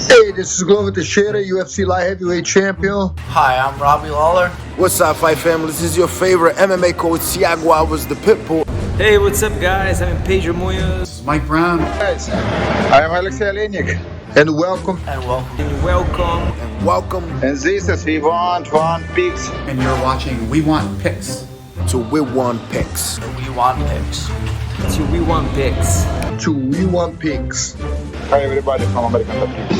Hey, this is Glover Teixeira, UFC light heavyweight champion. Hi, I'm Robbie Lawler. What's up, fight family? This is your favorite MMA coach, Thiago Alves, the Pitbull. Hey, what's up, guys? I'm Pedro Munoz. Mike Brown. Guys, I am Alexei Olenek, and welcome. And welcome. And welcome. And welcome. And this is We Want Picks. And you're watching We Want Picks. To We Want Picks. We want picks. To We Want Picks. To We Want Picks. Hi everybody from American Top Picks.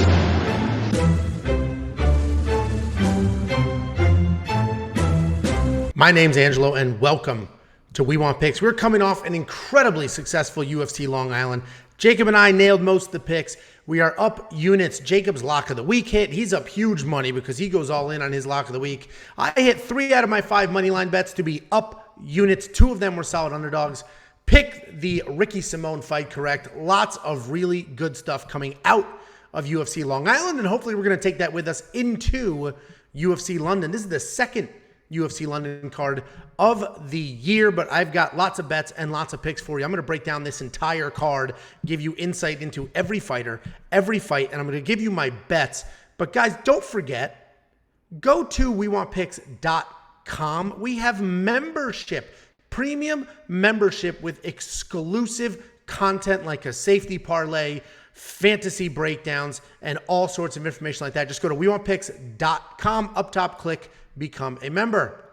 My name's Angelo, and welcome to We Want Picks. We're coming off an incredibly successful UFC Long Island. Jacob and I nailed most of the picks. We are up units. Jacob's lock of the week hit. He's up huge money because he goes all in on his lock of the week. I hit 3 out of my 5 money line bets to be up units. 2 of them were solid underdogs. Picked the Ricky Simone fight correct. Lots of really good stuff coming out of UFC Long Island, and hopefully we're going to take that with us into UFC London. This is the second UFC London card of the year, but I've got lots of bets and lots of picks for you. I'm going to break down this entire card, give you insight into every fighter, every fight, and I'm going to give you my bets. But guys, don't forget, go to WeWantPicks.com. We have membership, premium membership with exclusive content like a safety parlay, fantasy breakdowns, and all sorts of information like that. Just go to WeWantPicks.com, up top, click become a member.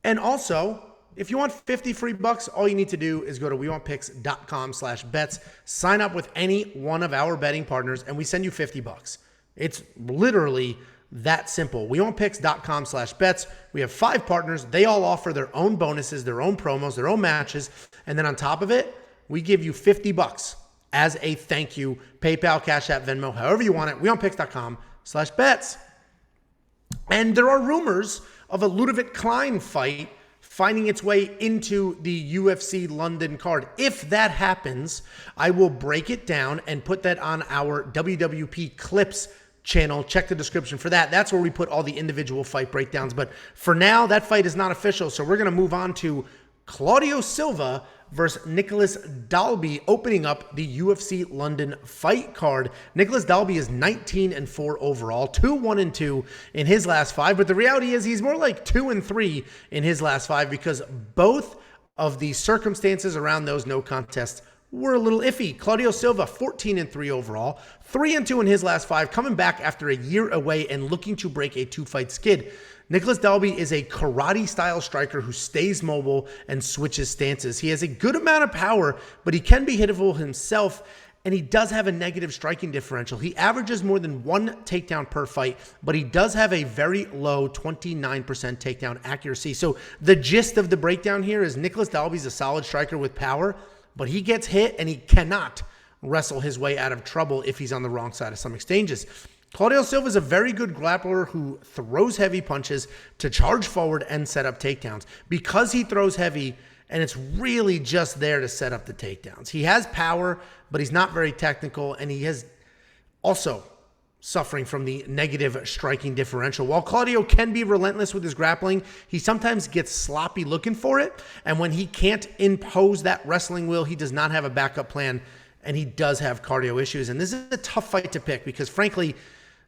And also, if you want 50 free bucks, all you need to do is go to WeWantPicks.com/bets, sign up with any one of our betting partners, and we send you 50 bucks. It's literally that simple. WeWantPicks.com/bets. We have 5 partners. They all offer their own bonuses, their own promos, their own matches. And then on top of it, we give you 50 bucks as a thank you. PayPal, Cash App, Venmo, however you want it. WeWantPicks.com/bets. And there are rumors of a Ludovic Klein fight finding its way into the UFC London card. If that happens, I will break it down and put that on our WWP Clips channel. Check the description for that. That's where we put all the individual fight breakdowns. But for now, that fight is not official. So we're going to move on to Claudio Silva versus Nicolas Dalby, opening up the UFC London fight card. Nicolas Dalby is 19-4 overall, 2-1-2 in his last 5. But the reality is he's more like 2-3 in his last 5 because both of the circumstances around those no contests were a little iffy. Claudio Silva, 14-3 overall, 3-2 in his last 5, coming back after a year away and looking to break a 2-fight skid. Nicolas Dalby is a karate-style striker who stays mobile and switches stances. He has a good amount of power, but he can be hittable himself, and he does have a negative striking differential. He averages more than 1 takedown per fight, but he does have a very low 29% takedown accuracy. So the gist of the breakdown here is Nicolas Dalby's a solid striker with power, but he gets hit and he cannot wrestle his way out of trouble if he's on the wrong side of some exchanges. Claudio Silva is a very good grappler who throws heavy punches to charge forward and set up takedowns. Because he throws heavy, and it's really just there to set up the takedowns. He has power, but he's not very technical, and he is also suffering from the negative striking differential. While Claudio can be relentless with his grappling, he sometimes gets sloppy looking for it, and when he can't impose that wrestling will, he does not have a backup plan, and he does have cardio issues. And this is a tough fight to pick because, frankly,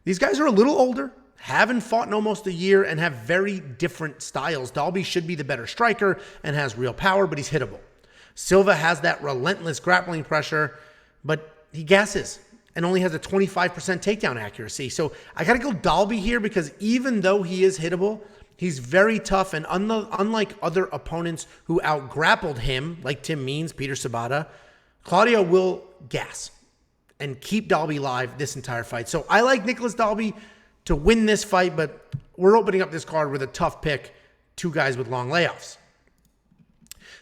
these guys are a little older, haven't fought in almost a year, and have very different styles. Dalby should be the better striker and has real power, but he's hittable. Silva has that relentless grappling pressure, but he gasses and only has a 25% takedown accuracy. So I got to go Dalby here because even though he is hittable, he's very tough, and unlike other opponents who out-grappled him, like Tim Means, Peter Sabata, Claudio will gas and keep Dalby live this entire fight. So I like Nicolas Dalby to win this fight, but we're opening up this card with a tough pick, 2 guys with long layoffs.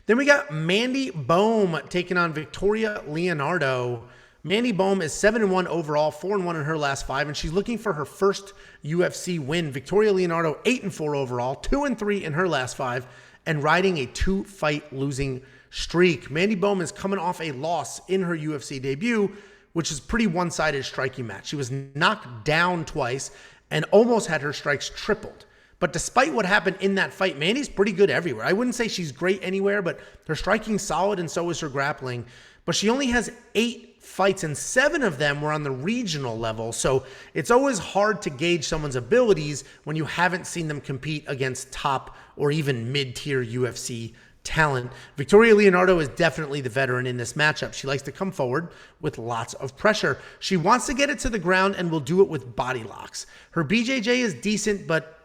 Then we got Mandy Bohm taking on Victoria Leonardo. Mandy Bohm is 7-1 overall, 4-1 in her last 5, and she's looking for her first UFC win. Victoria Leonardo, 8-4 overall, 2-3 in her last 5, and riding a 2-fight losing streak. Mandy Bohm is coming off a loss in her UFC debut, which is pretty one-sided striking match. She was knocked down twice and almost had her strikes tripled. But despite what happened in that fight, Mandy's pretty good everywhere. I wouldn't say she's great anywhere, but her striking's solid and so is her grappling. But she only has 8 fights, and 7 of them were on the regional level. So it's always hard to gauge someone's abilities when you haven't seen them compete against top or even mid-tier UFC talent. Victoria Leonardo is definitely the veteran in this matchup. She likes to come forward with lots of pressure. She wants to get it to the ground and will do it with body locks. Her BJJ is decent, but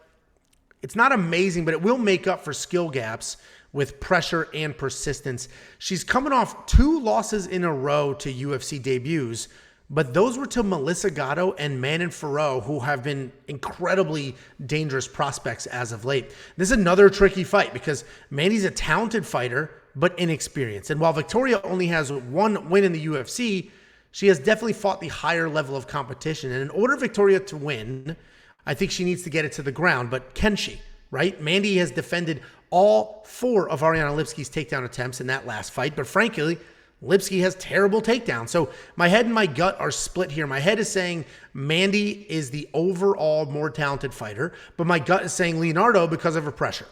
it's not amazing, but it will make up for skill gaps with pressure and persistence. She's coming off 2 losses in a row to UFC debuts, but those were to Melissa Gatto and Manon Fiorot, who have been incredibly dangerous prospects as of late. This is another tricky fight because Mandy's a talented fighter, but inexperienced. And while Victoria only has 1 win in the UFC, she has definitely fought the higher level of competition. And in order for Victoria to win, I think she needs to get it to the ground, but can she, right? Mandy has defended all 4 of Ariane Lipski's takedown attempts in that last fight, but frankly, Lipski has terrible takedowns. So my head and my gut are split here. My head is saying Mandy is the overall more talented fighter, but my gut is saying Leonardo because of her pressure.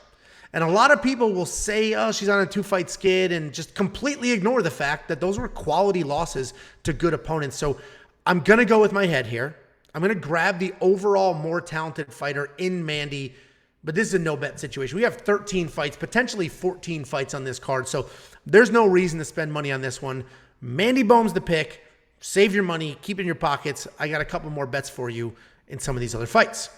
And a lot of people will say, oh, she's on a 2-fight skid, and just completely ignore the fact that those were quality losses to good opponents. So I'm going to go with my head here. I'm going to grab the overall more talented fighter in Mandy, but this is a no-bet situation. We have 13 fights, potentially 14 fights on this card, so there's no reason to spend money on this one. Mandy Bohm's the pick. Save your money. Keep it in your pockets. I got a couple more bets for you in some of these other fights.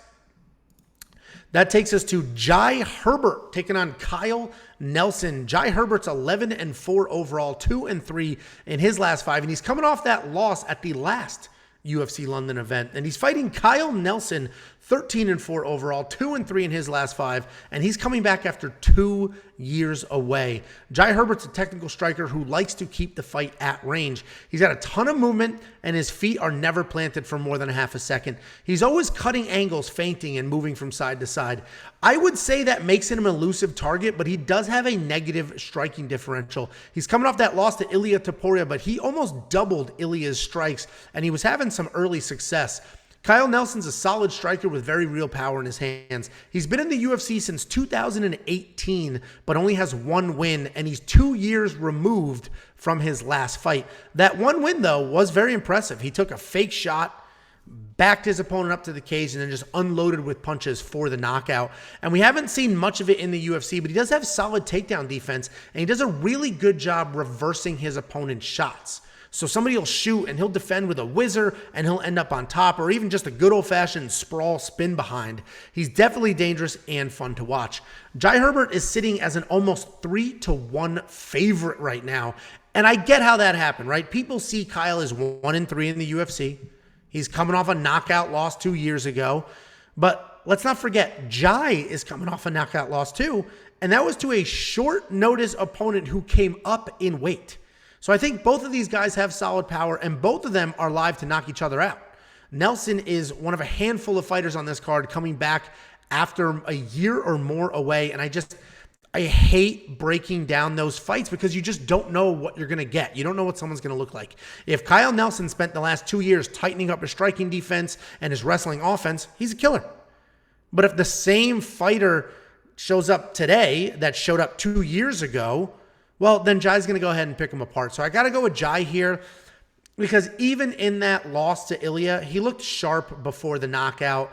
That takes us to Jai Herbert taking on Kyle Nelson. Jai Herbert's 11-4 overall, 2-3 in his last 5, and he's coming off that loss at the last UFC London event. And he's fighting Kyle Nelson, 13-4 overall, 2-3 in his last 5, and he's coming back after 2 years away. Jai Herbert's a technical striker who likes to keep the fight at range. He's got a ton of movement, and his feet are never planted for more than a half a second. He's always cutting angles, feinting, and moving from side to side. I would say that makes him an elusive target, but he does have a negative striking differential. He's coming off that loss to Ilia Topuria, but he almost doubled Ilia's strikes, and he was having some early success. Kyle Nelson's a solid striker with very real power in his hands. He's been in the UFC since 2018, but only has 1 win, and he's 2 years removed from his last fight. That 1 win, though, was very impressive. He took a fake shot, backed his opponent up to the cage, and then just unloaded with punches for the knockout. And we haven't seen much of it in the UFC, but he does have solid takedown defense, and he does a really good job reversing his opponent's shots. So somebody will shoot and he'll defend with a whizzer and he'll end up on top, or even just a good old-fashioned sprawl spin behind. He's definitely dangerous and fun to watch. Jai Herbert is sitting as an almost 3-1 favorite right now. And I get how that happened, right? People see Kyle as 1-3 in the UFC. He's coming off a knockout loss 2 years ago. But let's not forget, Jai is coming off a knockout loss too. And that was to a short notice opponent who came up in weight. So I think both of these guys have solid power, and both of them are live to knock each other out. Nelson is one of a handful of fighters on this card coming back after a year or more away, and I hate breaking down those fights because you just don't know what you're going to get. You don't know what someone's going to look like. If Kyle Nelson spent the last 2 years tightening up his striking defense and his wrestling offense, he's a killer. But if the same fighter shows up today that showed up 2 years ago, well, then Jai's going to go ahead and pick him apart. So I got to go with Jai here because even in that loss to Ilia, he looked sharp before the knockout.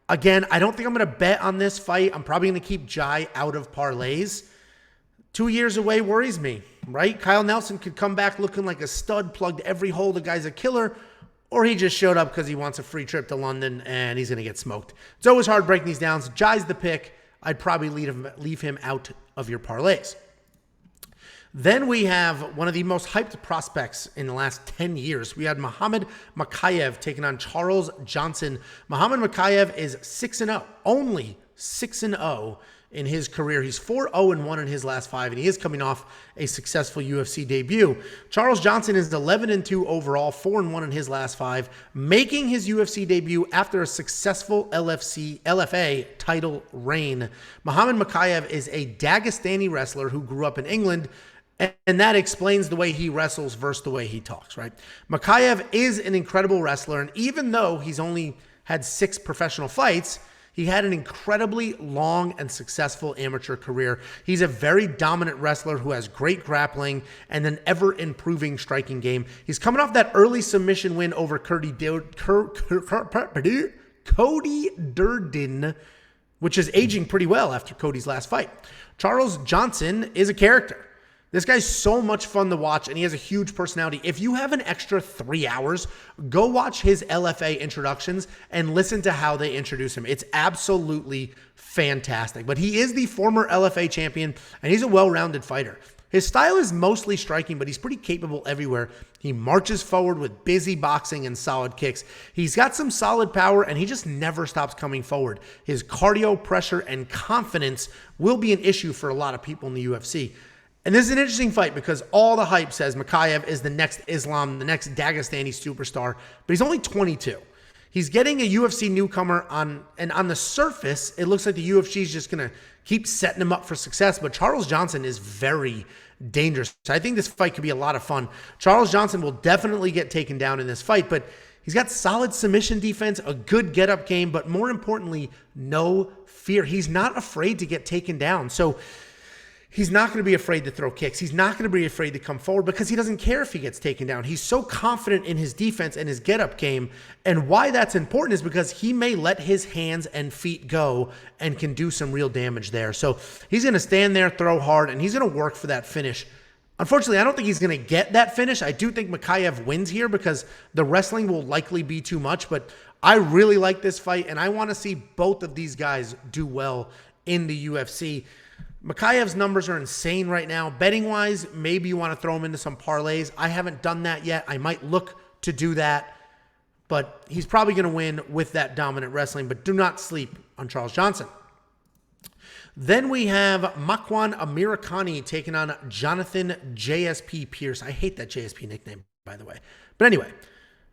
Again, I don't think I'm going to bet on this fight. I'm probably going to keep Jai out of parlays. 2 years away worries me, right? Kyle Nelson could come back looking like a stud, plugged every hole. The guy's a killer. Or he just showed up because he wants a free trip to London and he's going to get smoked. It's always hard breaking these down. So Jai's the pick. I'd probably leave him out of your parlays. Then we have one of the most hyped prospects in the last 10 years. We had Muhammad Mokaev taking on Charles Johnson. Muhammad Mokaev is 6-0, only 6-0 in his career. He's 4-0-1 in his last 5, and he is coming off a successful UFC debut. Charles Johnson is 11-2 overall, 4-1 in his last 5, making his UFC debut after a successful LFA title reign. Muhammad Mokaev is a Dagestani wrestler who grew up in England, and that explains the way he wrestles versus the way he talks, right? Mokaev is an incredible wrestler, and even though he's only had 6 professional fights, He had an incredibly long and successful amateur career. He's a very dominant wrestler who has great grappling and an ever-improving striking game. He's coming off that early submission win over Cody Durden, which is aging pretty well after Cody's last fight. Charles Johnson is a character. This guy's so much fun to watch, and he has a huge personality. If you have an extra 3 hours, go watch his LFA introductions and listen to how they introduce him. It's absolutely fantastic. But he is the former LFA champion, and he's a well-rounded fighter. His style is mostly striking, but he's pretty capable everywhere. He marches forward with busy boxing and solid kicks. He's got some solid power, and he just never stops coming forward. His cardio, pressure, and confidence will be an issue for a lot of people in the UFC. And this is an interesting fight because all the hype says Mokaev is the next Islam, the next Dagestani superstar, but he's only 22. He's getting a UFC newcomer and on the surface, it looks like the UFC is just going to keep setting him up for success, but Charles Johnson is very dangerous. I think this fight could be a lot of fun. Charles Johnson will definitely get taken down in this fight, but he's got solid submission defense, a good get-up game, but more importantly, no fear. He's not afraid to get taken down. So he's not going to be afraid to throw kicks. He's not going to be afraid to come forward because he doesn't care if he gets taken down. He's so confident in his defense and his get-up game. And why that's important is because he may let his hands and feet go and can do some real damage there. So he's going to stand there, throw hard, and he's going to work for that finish. Unfortunately, I don't think he's going to get that finish. I do think Mokaev wins here because the wrestling will likely be too much. But I really like this fight, and I want to see both of these guys do well in the UFC. Mokaev's numbers are insane right now. Betting-wise, maybe you want to throw him into some parlays. I haven't done that yet. I might look to do that, but he's probably going to win with that dominant wrestling, but do not sleep on Charles Johnson. Then we have Makwan Amirkhani taking on Jonathan JSP Pearce. I hate that JSP nickname, by the way. But anyway,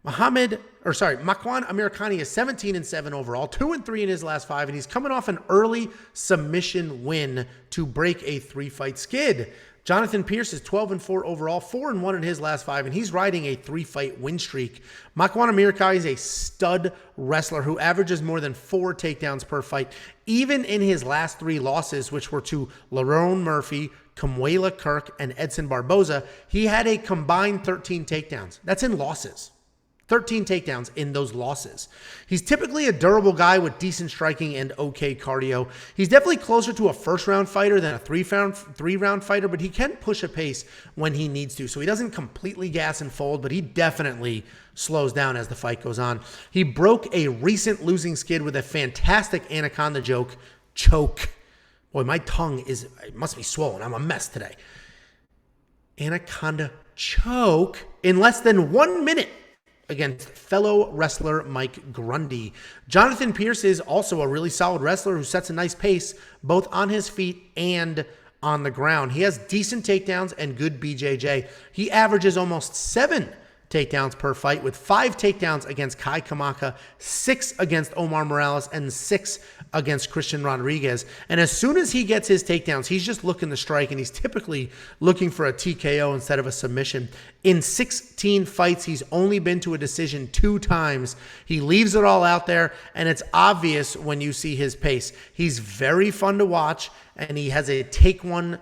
Makwan Amirkhani is 17-7 overall, 2-3 in his last 5, and he's coming off an early submission win to break a 3-fight skid. Jonathan Pearce is 12-4 overall, 4-1 in his last 5, and he's riding a 3-fight win streak. Makwan Amirkhani is a stud wrestler who averages more than 4 takedowns per fight. Even in his last 3 losses, which were to Lerone Murphy, Kamuela Kirk, and Edson Barboza, he had a combined 13 takedowns. That's in losses. 13 takedowns in those losses. He's typically a durable guy with decent striking and okay cardio. He's definitely closer to a first-round fighter than a three-round fighter, but he can push a pace when he needs to. So he doesn't completely gas and fold, but he definitely slows down as the fight goes on. He broke a recent losing skid with a fantastic anaconda choke. Boy, my tongue it must be swollen. I'm a mess today. Anaconda choke in less than 1 minute against fellow wrestler Mike Grundy. Jonathan Pearce is also a really solid wrestler who sets a nice pace both on his feet and on the ground. He has decent takedowns and good BJJ. He averages almost 7 takedowns per fight with 5 takedowns against Kai Kamaka, 6 against Omar Morales, and 6 against Christian Rodriguez. And as soon as he gets his takedowns, he's just looking to strike, and he's typically looking for a TKO instead of a submission. In 16 fights, he's only been to a decision 2 times. He leaves it all out there, and it's obvious when you see his pace. He's very fun to watch, and he has a take one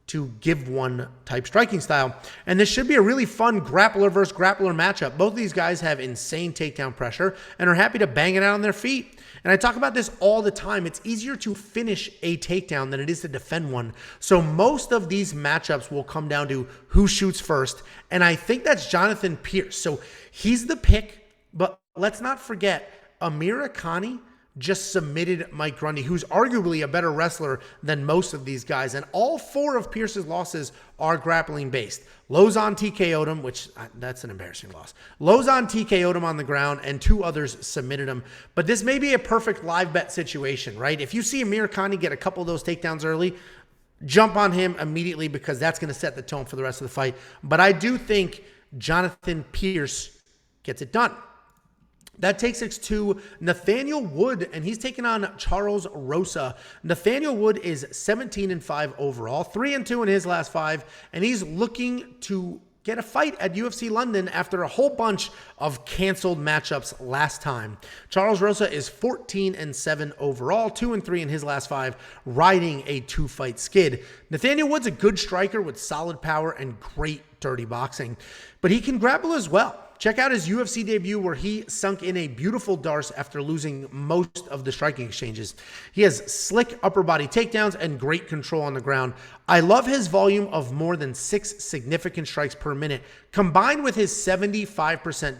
to give one type striking style. And this should be a really fun grappler versus grappler matchup. Both of these guys have insane takedown pressure and are happy to bang it out on their feet. And I talk about this all the time. It's easier to finish a takedown than it is to defend one. So most of these matchups will come down to who shoots first. And I think that's Jonathan Pearce. So he's the pick, but let's not forget Amirkhani just submitted Mike Grundy, who's arguably a better wrestler than most of these guys. And all 4 of Pearce's losses are grappling based. Lozon TKO'd him, which that's an embarrassing loss. Lozon TKO'd him on the ground, and 2 others submitted him. But this may be a perfect live bet situation, right? If you see Amirkhani get a couple of those takedowns early, jump on him immediately because that's going to set the tone for the rest of the fight. But I do think Jonathan Pearce gets it done. That takes us to Nathaniel Wood, and he's taking on Charles Rosa. Nathaniel Wood is 17-5 overall, 3-2 in his last 5, and he's looking to get a fight at UFC London after a whole bunch of canceled matchups last time. Charles Rosa is 14-7 overall, 2-3 in his last 5, riding a 2-fight skid. Nathaniel Wood's a good striker with solid power and great dirty boxing, but he can grapple as well. Check out his UFC debut where he sunk in a beautiful darce after losing most of the striking exchanges. He has slick upper body takedowns and great control on the ground. I love his volume of more than 6 significant strikes per minute, combined with his 75%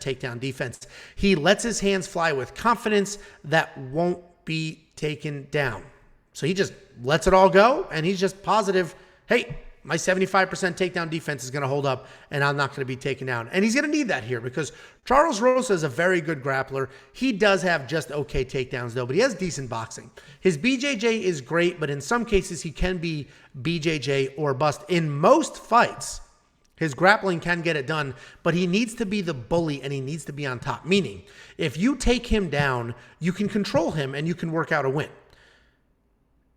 takedown defense. He lets his hands fly with confidence that won't be taken down. So he just lets it all go, and he's just positive, hey, my 75% takedown defense is going to hold up, and I'm not going to be taken down. And he's going to need that here because Charles Rosa is a very good grappler. He does have just okay takedowns, though, but he has decent boxing. His BJJ is great, but in some cases, he can be BJJ or bust. In most fights, his grappling can get it done, but he needs to be the bully, and he needs to be on top. Meaning, if you take him down, you can control him, and you can work out a win.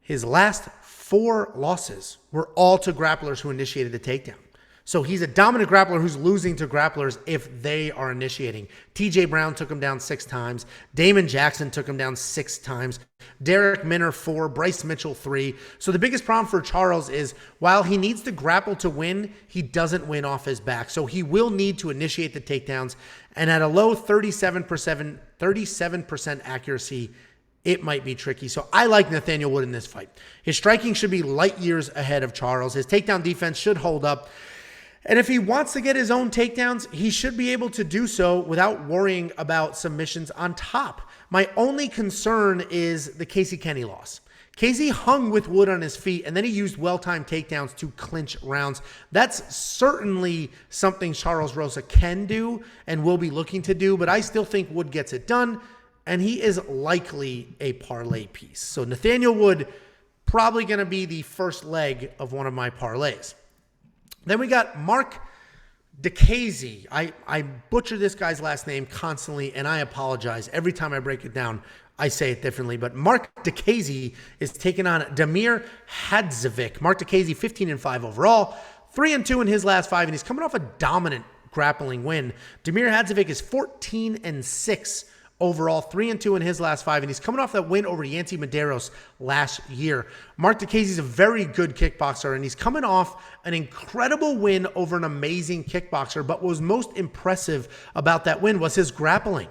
His last 4 losses were all to grapplers who initiated the takedown. So he's a dominant grappler who's losing to grapplers if they are initiating. TJ Brown took him down 6 times. Damon Jackson took him down 6 times. Derek Minner 4. Bryce Mitchell 3. So the biggest problem for Charles is while he needs to grapple to win, he doesn't win off his back. So he will need to initiate the takedowns. And at a low 37% accuracy, it might be tricky. So I like Nathaniel Wood in this fight. His striking should be light years ahead of Charles. His takedown defense should hold up. And if he wants to get his own takedowns, he should be able to do so without worrying about submissions on top. My only concern is the Casey Kenny loss. Casey hung with Wood on his feet, and then he used well-timed takedowns to clinch rounds. That's certainly something Charles Rosa can do and will be looking to do, but I still think Wood gets it done. And he is likely a parlay piece. So Nathaniel Wood, probably going to be the first leg of one of my parlays. Then we got Marc Diakiese. I butcher this guy's last name constantly, and I apologize. Every time I break it down, I say it differently. But Marc Diakiese is taking on Damir Hadžović. Marc Diakiese, 15-5 overall, 3-2 in his last 5, and he's coming off a dominant grappling win. Damir Hadžović is 14-6 overall, 3-2 in his last 5, and he's coming off that win over Yancy Medeiros last year. Marc Diakiese is a very good kickboxer, and he's coming off an incredible win over an amazing kickboxer, but what was most impressive about that win was his grappling.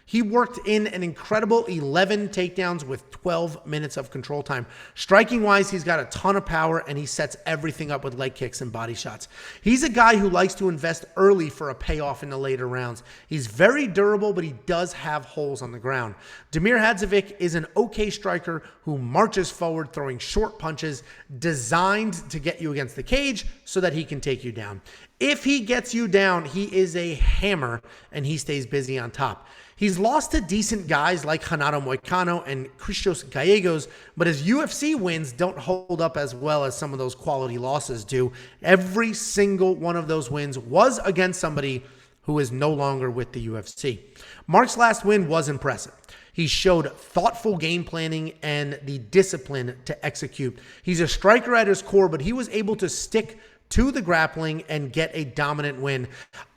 He worked in an incredible 11 takedowns with 12 minutes of control time. Striking-wise, he's got a ton of power, and he sets everything up with leg kicks and body shots. He's a guy who likes to invest early for a payoff in the later rounds. He's very durable, but he does have holes on the ground. Damir Hadžović is an okay striker who marches forward, throwing short punches designed to get you against the cage so that he can take you down. If he gets you down, he is a hammer, and he stays busy on top. He's lost to decent guys like Renato Moicano and Christos Gallegos, but his UFC wins don't hold up as well as some of those quality losses do. Every single one of those wins was against somebody who is no longer with the UFC. Marc's last win was impressive. He showed thoughtful game planning and the discipline to execute. He's a striker at his core, but he was able to stick to the grappling and get a dominant win.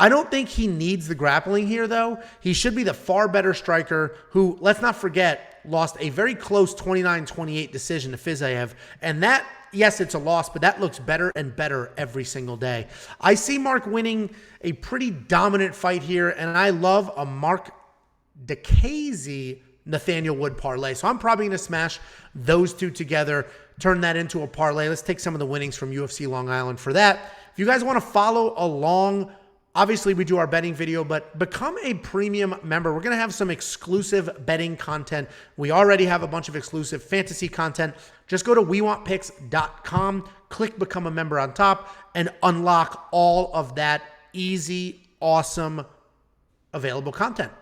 I don't think he needs the grappling here, though. He should be the far better striker who, let's not forget, lost a very close 29-28 decision to Fiziev. And that, yes, it's a loss, but that looks better and better every single day. I see Marc winning a pretty dominant fight here, and I love a Marc Diakiese Nathaniel Wood parlay. So I'm probably going to smash those two together, turn that into a parlay. Let's take some of the winnings from UFC Long Island for that. If you guys want to follow along, obviously we do our betting video, but become a premium member. We're going to have some exclusive betting content. We already have a bunch of exclusive fantasy content. Just go to WeWantPicks.com, click become a member on top, and unlock all of that easy, awesome, available content.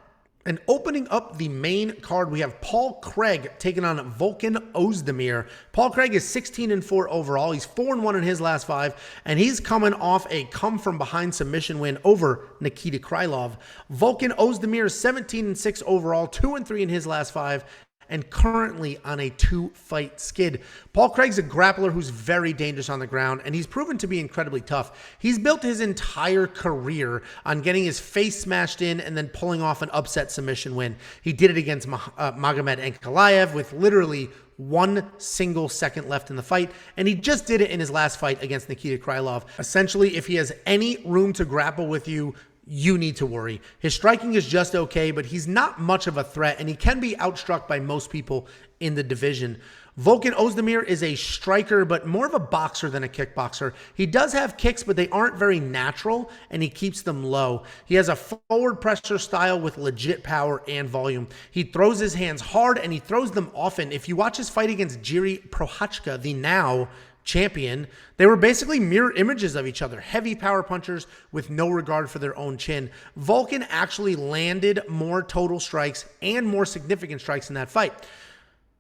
And opening up the main card, we have Paul Craig taking on Volkan Oezdemir. Paul Craig is 16-4 overall. He's 4-1 in his last 5, and he's coming off a come-from-behind submission win over Nikita Krylov. Volkan Oezdemir is 17-6 overall, 2-3 in his last 5, and currently on a 2-fight skid. Paul Craig's a grappler who's very dangerous on the ground, and he's proven to be incredibly tough. He's built his entire career on getting his face smashed in and then pulling off an upset submission win. He did it against Magomed Ankalaev with literally 1 single second left in the fight, and he just did it in his last fight against Nikita Krylov. Essentially, if he has any room to grapple with you, you need to worry. His striking is just okay, but he's not much of a threat, and he can be outstruck by most people in the division. Volkan Oezdemir is a striker, but more of a boxer than a kickboxer. He does have kicks, but they aren't very natural, and he keeps them low. He has a forward pressure style with legit power and volume. He throws his hands hard, and he throws them often. If you watch his fight against Jiri Prochazka, the now champion, they were basically mirror images of each other. Heavy power punchers with no regard for their own chin. Volkan actually landed more total strikes and more significant strikes in that fight.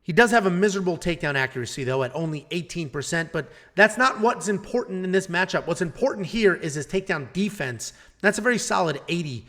He does have a miserable takedown accuracy, though, at only 18%, but that's not what's important in this matchup. What's important here is his takedown defense. That's a very solid 80%.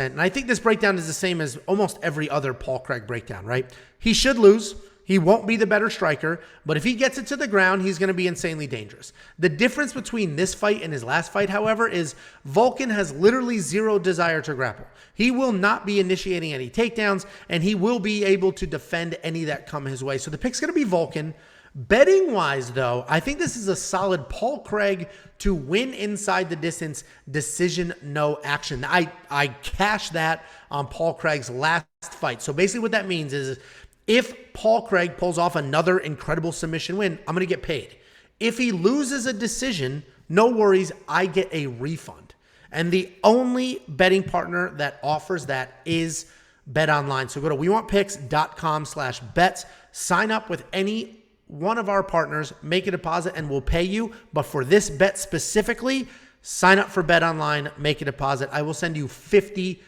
And I think this breakdown is the same as almost every other Paul Craig breakdown, right? He should lose. He won't be the better striker, but if he gets it to the ground, he's going to be insanely dangerous. The difference between this fight and his last fight, however, is Volkan has literally zero desire to grapple. He will not be initiating any takedowns, and he will be able to defend any that come his way. So the pick's going to be Volkan. Betting-wise, though, I think this is a solid Paul Craig to win inside the distance, decision, no action. I cashed that on Paul Craig's last fight. So basically what that means is, if Paul Craig pulls off another incredible submission win, I'm going to get paid. If he loses a decision, no worries, I get a refund. And the only betting partner that offers that is BetOnline. So go to wewantpicks.com/bets, sign up with any one of our partners, make a deposit, and we'll pay you. But for this bet specifically, sign up for BetOnline, make a deposit. I will send you $50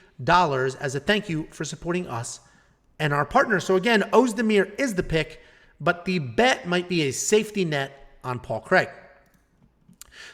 as a thank you for supporting us and our partner. So again, Oezdemir is the pick, but the bet might be a safety net on Paul Craig.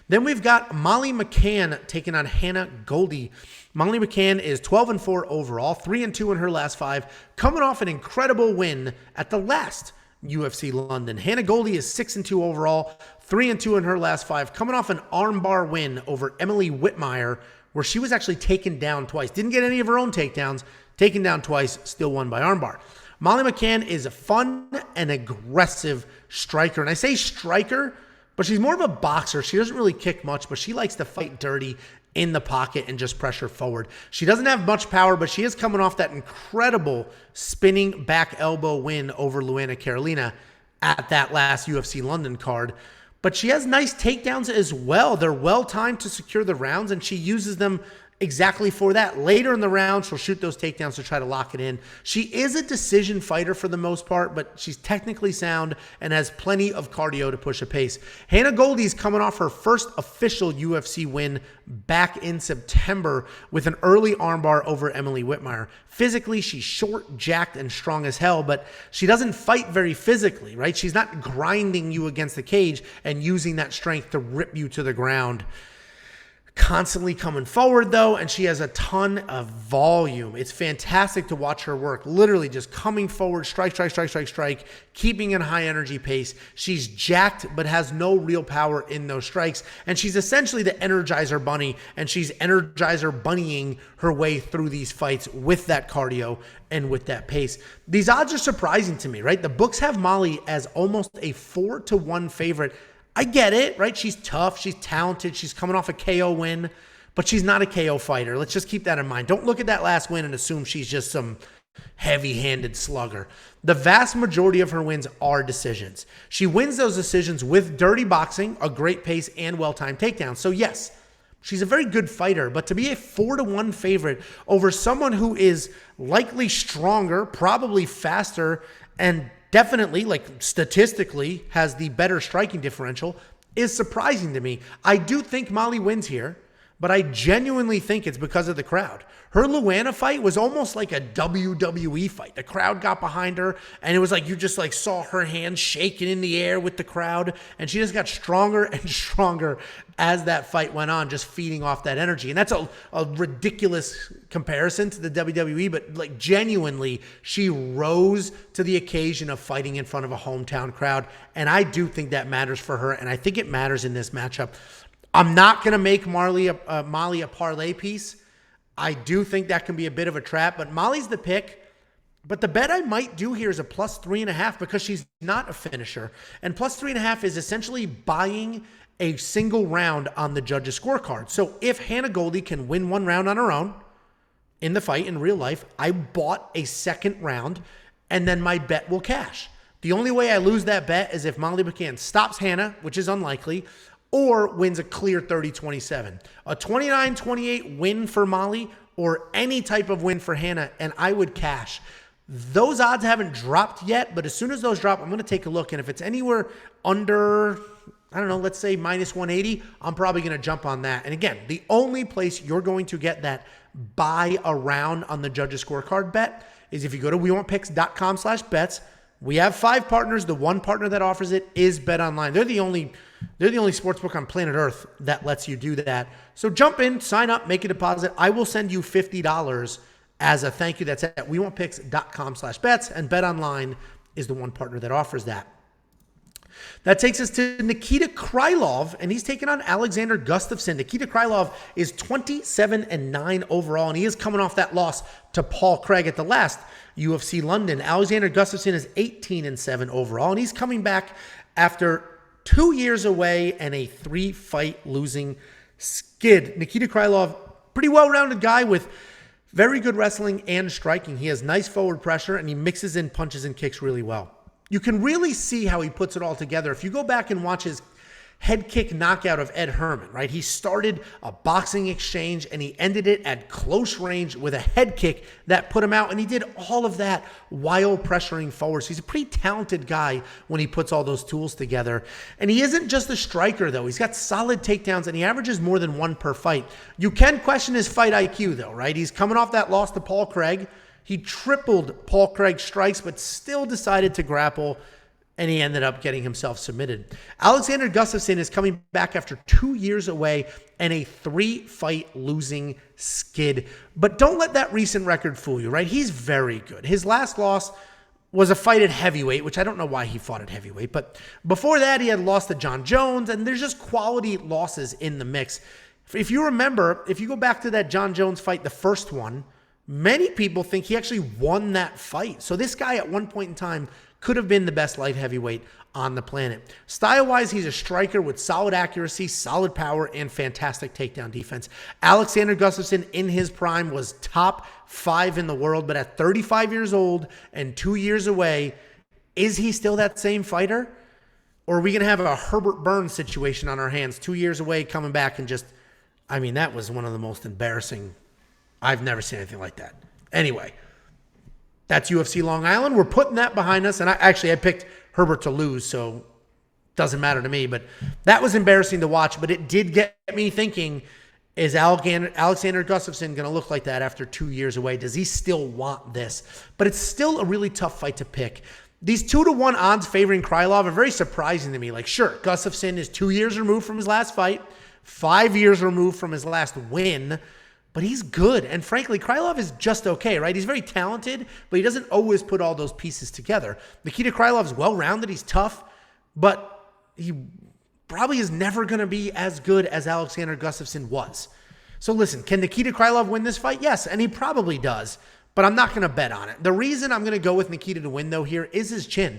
Then we've got Molly McCann taking on Hannah Goldy. Molly McCann is 12-4 overall, 3-2 in her last 5, coming off an incredible win at the last UFC London. Hannah Goldy is 6-2 overall, 3-2 in her last 5, coming off an armbar win over Emily Whitmire, where she was actually taken down twice. Didn't get any of her own takedowns, taken down twice, still won by armbar. Molly McCann is a fun and aggressive striker. And I say striker, but she's more of a boxer. She doesn't really kick much, but she likes to fight dirty in the pocket and just pressure forward. She doesn't have much power, but she is coming off that incredible spinning back elbow win over Luana Carolina at that last UFC London card. But she has nice takedowns as well. They're well timed to secure the rounds, and she uses them exactly for that. Later in the round, she'll shoot those takedowns to try to lock it in. She is a decision fighter for the most part, but she's technically sound and has plenty of cardio to push a pace. Hannah Goldy's coming off her first official UFC win back in September with an early armbar over Emily Whitmire. Physically, she's short, jacked, and strong as hell, but she doesn't fight very physically, right? She's not grinding you against the cage and using that strength to rip you to the ground. Constantly coming forward, though, and she has a ton of volume. It's fantastic to watch her work. Literally just coming forward, strike, keeping a high energy pace. She's jacked, but has no real power in those strikes. And she's essentially the Energizer Bunny, and she's Energizer Bunnying her way through these fights with that cardio and with that pace. These odds are surprising to me, right? The books have Molly as almost a 4-1 favorite. I get it, right? She's tough. She's talented. She's coming off a KO win, but she's not a KO fighter. Let's just keep that in mind. Don't look at that last win and assume she's just some heavy-handed slugger. The vast majority of her wins are decisions. She wins those decisions with dirty boxing, a great pace, and well-timed takedowns. So yes, she's a very good fighter, but to be a 4-1 favorite over someone who is likely stronger, probably faster, and definitely, like statistically, has the better striking differential is surprising to me. I do think Molly wins here, but I genuinely think it's because of the crowd. Her Luana fight was almost like a WWE fight. The crowd got behind her, and it was like you just like saw her hands shaking in the air with the crowd, and she just got stronger and stronger as that fight went on, just feeding off that energy. And that's a ridiculous comparison to the WWE, but like genuinely, she rose to the occasion of fighting in front of a hometown crowd, and I do think that matters for her, and I think it matters in this matchup. I'm not going to make Molly a parlay piece. I do think that can be a bit of a trap, but Molly's the pick. But the bet I might do here is a plus 3.5 because she's not a finisher. And plus 3.5 is essentially buying a single round on the judge's scorecard. So if Hannah Goldy can win one round on her own in the fight in real life, I bought a second round and then my bet will cash. The only way I lose that bet is if Molly McCann stops Hannah, which is unlikely, or wins a clear 30-27. A 29-28 win for Molly or any type of win for Hannah, and I would cash. Those odds haven't dropped yet, but as soon as those drop, I'm going to take a look. And if it's anywhere under, I don't know, let's say minus 180, I'm probably going to jump on that. And again, the only place you're going to get that buy around on the judge's scorecard bet is if you go to wewantpicks.com/bets. We have 5 partners. The one partner that offers it is BetOnline. They're the only sportsbook on planet Earth that lets you do that. So jump in, sign up, make a deposit. I will send you $50 as a thank you. That's at wewantpicks.com/bets, and BetOnline is the one partner that offers that. That takes us to Nikita Krylov, and he's taking on Alexander Gustafsson. Nikita Krylov is 27-9 overall, and he is coming off that loss to Paul Craig at the last UFC London. Alexander Gustafsson is 18-7 overall, and he's coming back after 2 years away and a 3-fight losing skid. Nikita Krylov, pretty well-rounded guy with very good wrestling and striking. He has nice forward pressure, and he mixes in punches and kicks really well. You can really see how he puts it all together. If you go back and watch his head kick knockout of Ed Herman, right? He started a boxing exchange and he ended it at close range with a head kick that put him out. And he did all of that while pressuring forward. So he's a pretty talented guy when he puts all those tools together. And he isn't just a striker, though. He's got solid takedowns and he averages more than one per fight. You can question his fight IQ, though, right? He's coming off that loss to Paul Craig. He tripled Paul Craig's strikes, but still decided to grapple, and he ended up getting himself submitted. Alexander Gustafsson is coming back after 2 years away and a 3-fight losing skid. But don't let that recent record fool you, right? He's very good. His last loss was a fight at heavyweight, which I don't know why he fought at heavyweight. But before that, he had lost to John Jones, and there's just quality losses in the mix. If you remember, if you go back to that John Jones fight, the first one, many people think he actually won that fight. So this guy at one point in time could have been the best light heavyweight on the planet. Style-wise, he's a striker with solid accuracy, solid power, and fantastic takedown defense. Alexander Gustafsson in his prime was top 5 in the world, but at 35 years old and 2 years away, is he still that same fighter? Or are we going to have a Herbert Burns situation on our hands 2 years away, coming back and just, I mean, that was one of the most embarrassing. I've never seen anything like that. Anyway, that's UFC Long Island. We're putting that behind us. And I picked Herbert to lose, so it doesn't matter to me. But that was embarrassing to watch. But it did get me thinking, is Alexander Gustafsson going to look like that after 2 years away? Does he still want this? But it's still a really tough fight to pick. These 2-1 odds favoring Krylov are very surprising to me. Like, sure, Gustafsson is 2 years removed from his last fight, 5 years removed from his last win. But he's good. And frankly, Krylov is just okay, right? He's very talented, but he doesn't always put all those pieces together. Nikita Krylov's well-rounded. He's tough, but he probably is never going to be as good as Alexander Gustafsson was. So listen, can Nikita Krylov win this fight? Yes, and he probably does, but I'm not going to bet on it. The reason I'm going to go with Nikita to win, though, here is his chin.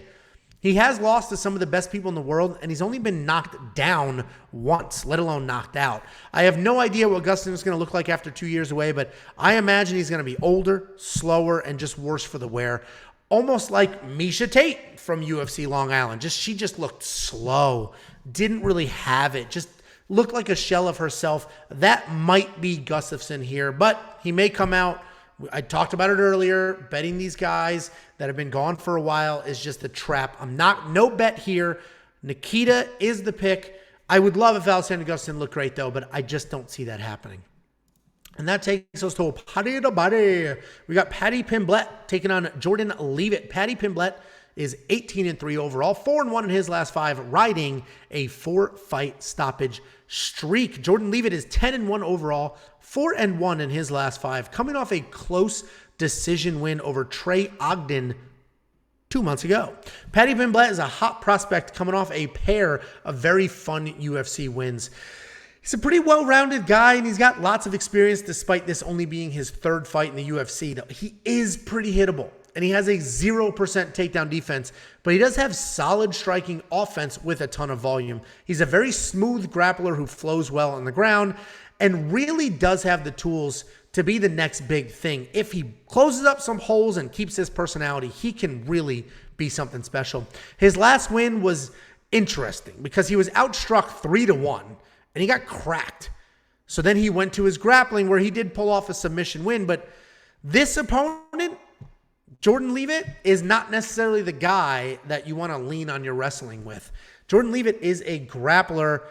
He has lost to some of the best people in the world, and he's only been knocked down once, let alone knocked out. I have no idea what Gustafsson is going to look like after 2 years away, but I imagine he's going to be older, slower, and just worse for the wear. Almost like Miesha Tate from UFC Long Island. She just looked slow, didn't really have it, just looked like a shell of herself. That might be Gustafsson here, but he may come out. I talked about it earlier. Betting these guys that have been gone for a while is just a trap. No bet here. Nikita is the pick. I would love if Alexander Gustafsson looked great, though, but I just don't see that happening. And that takes us to a Paddy to Paddy. We got Paddy Pimblett taking on Jordan Leavitt. Paddy Pimblett is 18-3 overall, 4-1 in his last 5, riding a 4-fight stoppage streak. Jordan Leavitt is 10-1 overall, 4-1 in his last 5, coming off a close decision win over Trey Ogden 2 months ago. Paddy Pimblett is a hot prospect coming off a pair of very fun UFC wins. He's a pretty well-rounded guy, and he's got lots of experience despite this only being his 3rd fight in the UFC. He is pretty hittable, and he has a 0% takedown defense, but he does have solid striking offense with a ton of volume. He's a very smooth grappler who flows well on the ground and really does have the tools to be the next big thing. If he closes up some holes and keeps his personality, he can really be something special. His last win was interesting because he was outstruck 3-1. And he got cracked. So then he went to his grappling where he did pull off a submission win. But this opponent, Jordan Leavitt, is not necessarily the guy that you want to lean on your wrestling with. Jordan Leavitt is a grappler,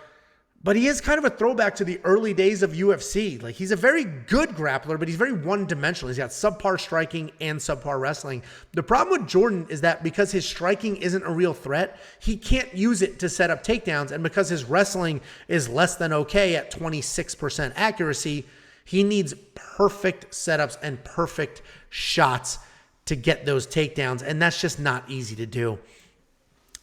but he is kind of a throwback to the early days of UFC. Like, he's a very good grappler, but he's very one-dimensional. He's got subpar striking and subpar wrestling. The problem with Jordan is that because his striking isn't a real threat, he can't use it to set up takedowns. And because his wrestling is less than okay at 26% accuracy, he needs perfect setups and perfect shots to get those takedowns. And that's just not easy to do.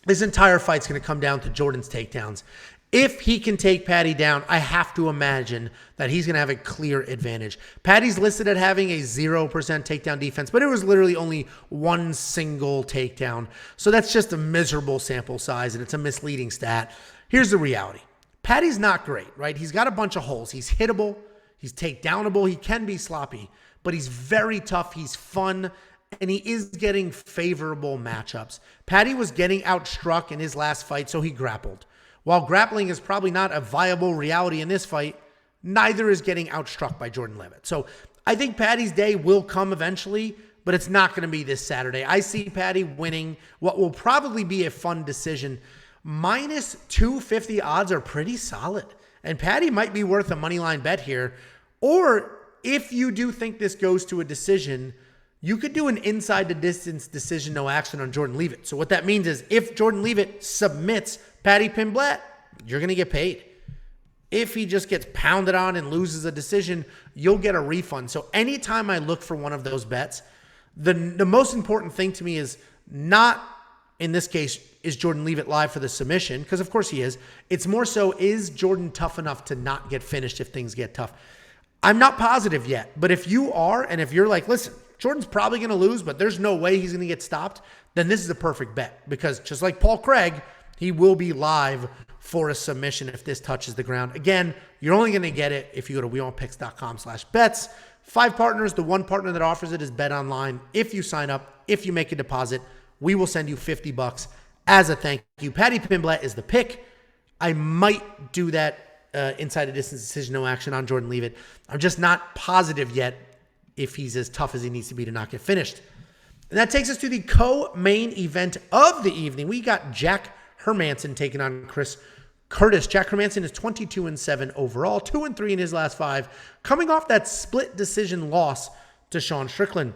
This entire fight's going to come down to Jordan's takedowns. If he can take Paddy down, I have to imagine that he's going to have a clear advantage. Paddy's listed at having a 0% takedown defense, but it was literally only one single takedown. So that's just a miserable sample size, and it's a misleading stat. Here's the reality. Paddy's not great, right? He's got a bunch of holes. He's hittable. He's takedownable. He can be sloppy, but he's very tough. He's fun, and he is getting favorable matchups. Paddy was getting outstruck in his last fight, so he grappled. While grappling is probably not a viable reality in this fight, neither is getting outstruck by Jordan Leavitt. So I think Paddy's day will come eventually, but it's not going to be this Saturday. I see Paddy winning what will probably be a fun decision. Minus 250 odds are pretty solid, and Paddy might be worth a moneyline bet here. Or if you do think this goes to a decision, you could do an inside the distance decision, no action on Jordan Leavitt. So what that means is if Jordan Leavitt submits Paddy Pimblett, you're going to get paid. If he just gets pounded on and loses a decision, you'll get a refund. So anytime I look for one of those bets, the most important thing to me is not, in this case, is Jordan Leavitt live for the submission? Because of course he is. It's more so, is Jordan tough enough to not get finished if things get tough? I'm not positive yet, but if you are, and if you're like, listen, Jordan's probably going to lose, but there's no way he's going to get stopped, then this is a perfect bet. Because just like Paul Craig, he will be live for a submission if this touches the ground. Again, you're only going to get it if you go to WeWantPicks.com/bets. 5 partners. The one partner that offers it is BetOnline. If you sign up, if you make a deposit, we will send you $50 as a thank you. Paddy Pimblett is the pick. I might do that inside a distance decision, no action on Jordan Leavitt. I'm just not positive yet if he's as tough as he needs to be to not get finished. And that takes us to the co-main event of the evening. We got Jack Hermansson taking on Chris Curtis. Jack Hermansson is 22-7 overall, 2-3 in his last 5, coming off that split decision loss to Sean Strickland.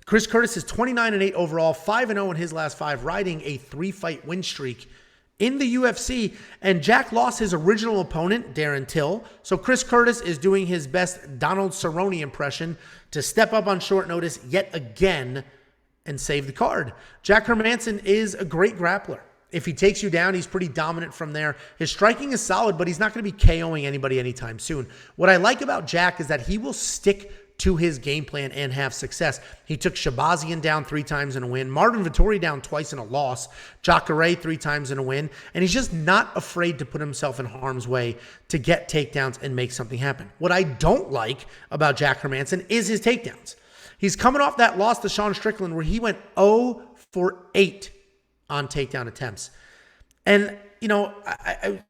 Chris Curtis is 29-8 overall, 5-0 in his last 5, riding a 3-fight win streak in the UFC. And Jack lost his original opponent, Darren Till. So Chris Curtis is doing his best Donald Cerrone impression to step up on short notice yet again and save the card. Jack Hermansson is a great grappler. If he takes you down, he's pretty dominant from there. His striking is solid, but he's not going to be KOing anybody anytime soon. What I like about Jack is that he will stick to his game plan and have success. He took Shabazian down 3 times in a win, Marvin Vettori down twice in a loss, Jacare 3 times in a win, and he's just not afraid to put himself in harm's way to get takedowns and make something happen. What I don't like about Jack Hermansson is his takedowns. He's coming off that loss to Sean Strickland where he went 0 for 8 on takedown attempts. And, you know, I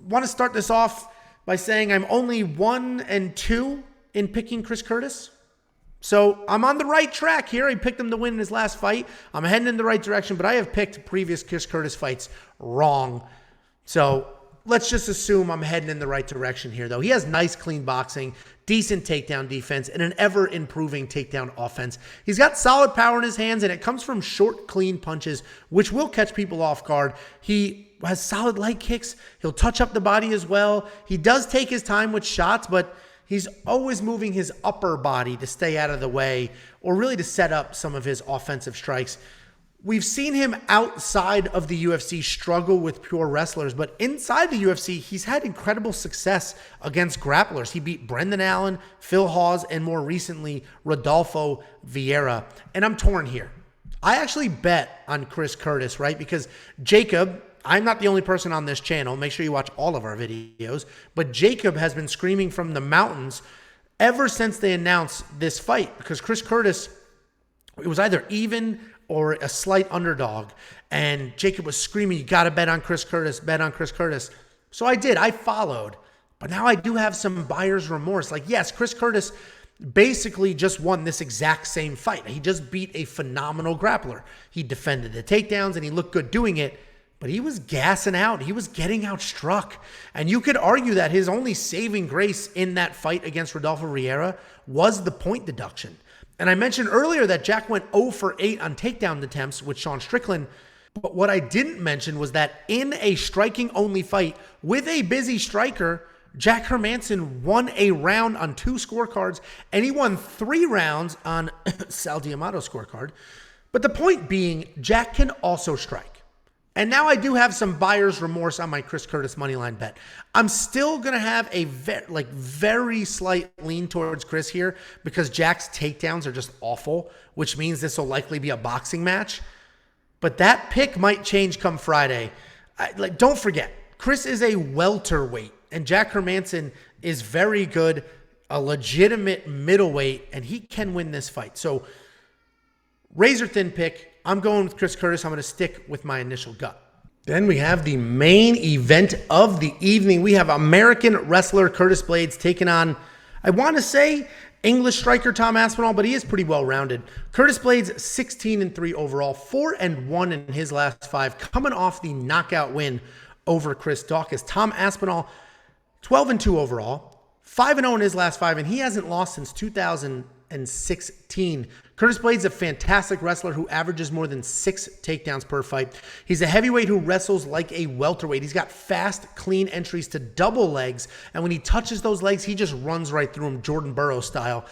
want to start this off by saying I'm only 1-2 in picking Chris Curtis. So I'm on the right track here. I picked him to win in his last fight. I'm heading in the right direction, but I have picked previous Chris Curtis fights wrong. So let's just assume I'm heading in the right direction here, though. He has nice, clean boxing, decent takedown defense, and an ever-improving takedown offense. He's got solid power in his hands, and it comes from short, clean punches, which will catch people off guard. He has solid light kicks. He'll touch up the body as well. He does take his time with shots, but he's always moving his upper body to stay out of the way or really to set up some of his offensive strikes. We've seen him outside of the UFC struggle with pure wrestlers, but inside the UFC, he's had incredible success against grapplers. He beat Brendan Allen, Phil Hawes, and more recently, Rodolfo Vieira. And I'm torn here. I actually bet on Chris Curtis, right? Because Jacob, I'm not the only person on this channel. Make sure you watch all of our videos. But Jacob has been screaming from the mountains ever since they announced this fight, because Chris Curtis, it was either even or a slight underdog. And Jacob was screaming, you got to bet on Chris Curtis, bet on Chris Curtis. So I did, I followed. But now I do have some buyer's remorse. Like, yes, Chris Curtis basically just won this exact same fight. He just beat a phenomenal grappler. He defended the takedowns and he looked good doing it, but he was gassing out. He was getting outstruck. And you could argue that his only saving grace in that fight against Rodolfo Vieira was the point deduction. And I mentioned earlier that Jack went 0 for 8 on takedown attempts with Sean Strickland. But what I didn't mention was that in a striking-only fight with a busy striker, Jack Hermansson won a round on 2 scorecards, and he won 3 rounds on Sal D'Amato's scorecard. But the point being, Jack can also strike. And now I do have some buyer's remorse on my Chris Curtis moneyline bet. I'm still going to have a very slight lean towards Chris here because Jack's takedowns are just awful, which means this will likely be a boxing match. But that pick might change come Friday. Don't forget, Chris is a welterweight, and Jack Hermansson is very good, a legitimate middleweight, and he can win this fight. So razor thin pick. I'm going with Chris Curtis. I'm going to stick with my initial gut. Then we have the main event of the evening. We have American wrestler Curtis Blaydes taking on, I want to say, English striker Tom Aspinall, but he is pretty well-rounded. Curtis Blaydes, 16-3 overall, 4-1 in his last 5, coming off the knockout win over Chris Daukaus. Tom Aspinall, 12-2 overall, 5-0 in his last 5, and he hasn't lost since 2016. Curtis Blaydes is a fantastic wrestler who averages more than 6 takedowns per fight. He's a heavyweight who wrestles like a welterweight. He's got fast, clean entries to double legs, and when he touches those legs, he just runs right through them, Jordan Burroughs style.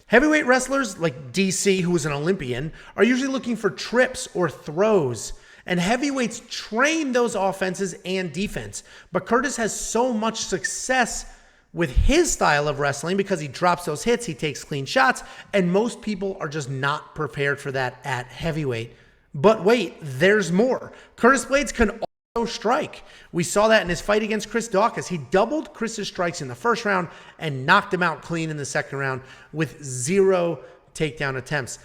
Heavyweight wrestlers like DC, who is an Olympian, are usually looking for trips or throws, and heavyweights train those offenses and defense. But Curtis has so much success with his style of wrestling because he drops those hits, he takes clean shots, and most people are just not prepared for that at heavyweight. But wait, there's more. Curtis Blaydes can also strike. We saw that in his fight against Chris Daukaus. He doubled Chris's strikes in the first round and knocked him out clean in the second round with 0 takedown attempts.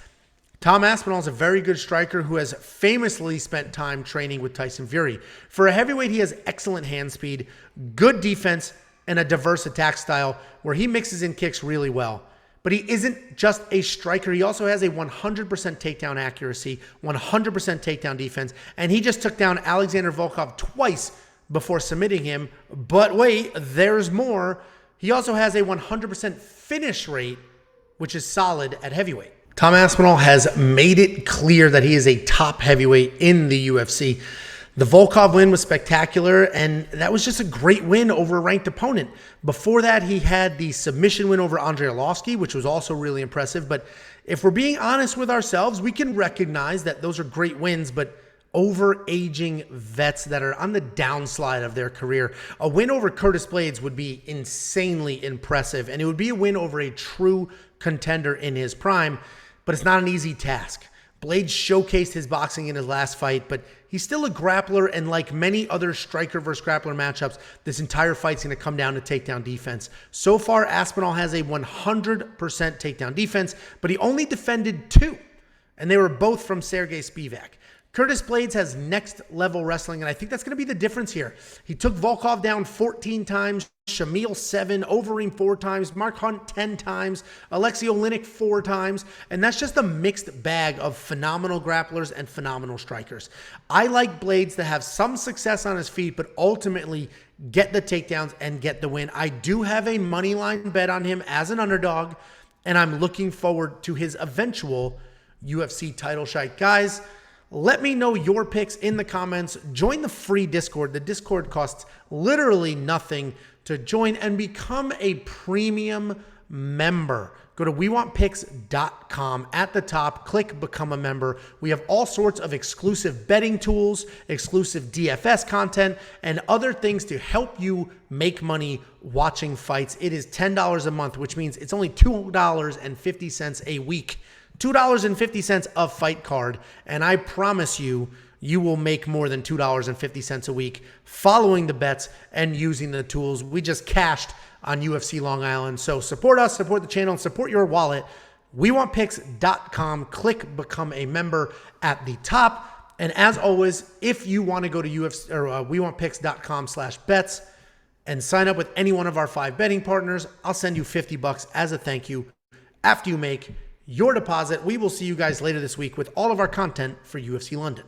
Tom Aspinall is a very good striker who has famously spent time training with Tyson Fury. For a heavyweight, he has excellent hand speed, good defense, and a diverse attack style where he mixes in kicks really well. But he isn't just a striker. He also has a 100% takedown accuracy, 100% takedown defense, and he just took down Alexander Volkov twice before submitting him. But wait, there's more. He also has a 100% finish rate, which is solid at heavyweight. Tom Aspinall has made it clear that he is a top heavyweight in the UFC. The Volkov win was spectacular, and that was just a great win over a ranked opponent. Before that, he had the submission win over Andrei Arlovski, which was also really impressive. But if we're being honest with ourselves, we can recognize that those are great wins, but over-aging vets that are on the downslide of their career. A win over Curtis Blaydes would be insanely impressive, and it would be a win over a true contender in his prime, but it's not an easy task. Blaydes showcased his boxing in his last fight, but he's still a grappler, and like many other striker versus grappler matchups, this entire fight's going to come down to takedown defense. So far, Aspinall has a 100% takedown defense, but he only defended 2, and they were both from Sergey Spivak. Curtis Blaydes has next level wrestling, and I think that's going to be the difference here. He took Volkov down 14 times, Shamil 7, Overeem 4 times, Marc Hunt 10 times, Alexei Oleinik 4 times, and that's just a mixed bag of phenomenal grapplers and phenomenal strikers. I like Blaydes to have some success on his feet, but ultimately get the takedowns and get the win. I do have a money line bet on him as an underdog, and I'm looking forward to his eventual UFC title shot. Guys, let me know your picks in the comments. Join the free Discord. The Discord costs literally nothing to join and become a premium member. Go to WeWantPicks.com. At the top, click Become a Member. We have all sorts of exclusive betting tools, exclusive DFS content, and other things to help you make money watching fights. It is $10 a month, which means it's only $2.50 a week. $2.50 a fight card, and I promise you, you will make more than $2.50 a week following the bets and using the tools. We just cashed on UFC Long Island, so support us, support the channel, and support your wallet. WeWantPicks.com. Click Become a Member at the top, and as always, if you want to go to UFC or WeWantPicks.com/bets and sign up with any one of our 5 betting partners, I'll send you $50 as a thank you after you make your deposit. We will see you guys later this week with all of our content for UFC London.